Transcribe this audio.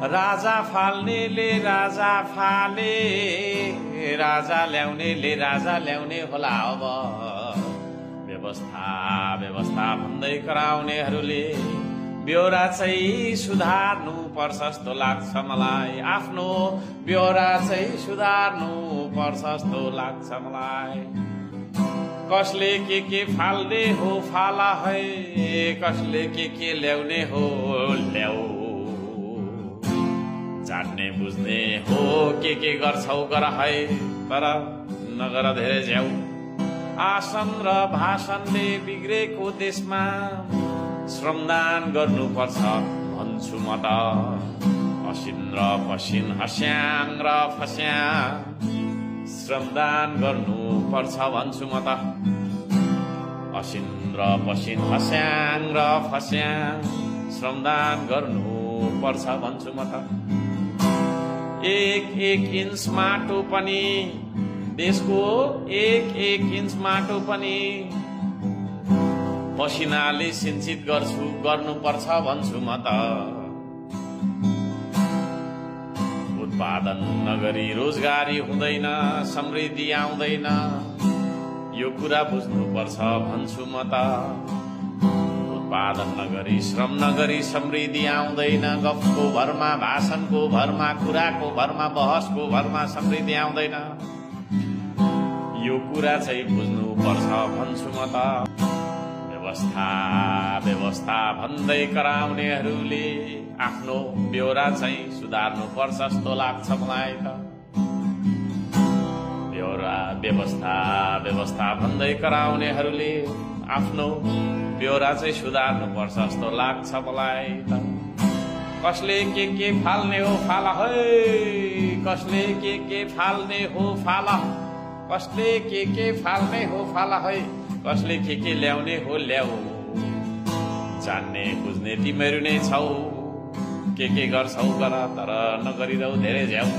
राजा फाल्नेले राजा फाले, राजा ल्याउनेले राजा ल्याउने होला अब। व्यवस्था व्यवस्था भन्दै कराउनेहरूले ब्योरा चाहिँ सुधार्नु पर्छ जस्तो लाग्छ मलाई। आफ्नो ब्योरा चाहिँ सुधार्नु पर्छ जस्तो लाग्छ मलाई। कसले के फाल्ने हो फाला है, कसले के ल्याउने हो ल्याऊ। जान्ने बुझ्ने हो के गर्छौ गर है, तर नगर धेरै झ्याउ। आसन र भाषणले बिग्रेको देशमा श्रमदान गर्नुपर्छ भन्छु म त। असिन र पसिन हस्याङ र फस्याङ श्रमदान गर्नुपर्छ भन्छु म त। असिन र पसिन हस्याङ र फस्याङ श्रमदान गर्नुपर्छ भन्छु म त। एक इन्च माटो पनि देशको, एक इन्च माटो पनि पसिनाले सिंचित गर्नुपर्छ भन्छु म त। उत्पादन नगरी रोजगारी हुँदैन, समृद्धि आउँदैन, यो कुरा बुझ्नुपर्छ भन्छु म त। उत्पादन नगरी श्रम नगरी समृद्धि आउँदैन। गफको भरमा, भाषणको भरमा, कुराको भरमा, बहसको भरमा समृद्धि आउँदैन, यो कुरा चाहिँ बुझ्नुपर्छ भन्छु म त। व्यवस्था व्यवस्था भन्दै कराउनेहरूले आफ्नो ब्योरा चाहिँ सुधार्नु पर्छ जस्तो लाग्छ मलाई त। ब्योरा व्यवस्था व्यवस्था भन्दै कराउनेहरूले आफ्नो ब्योरा चाहिँ सुधार्नु पर्छ जस्तो लाग्छ मलाई त। कसले के फाल्ने हो फाला है, कसले के फाल्ने हो फाला। कसले के फाल्ने हो फाला है, कसले के ल्याउने हो ल्याऊ। जान्ने बुझ्ने तिमीहरू नै छौ, के गर्छौ गर, तर नगरिरहौ धेरै झ्याउ।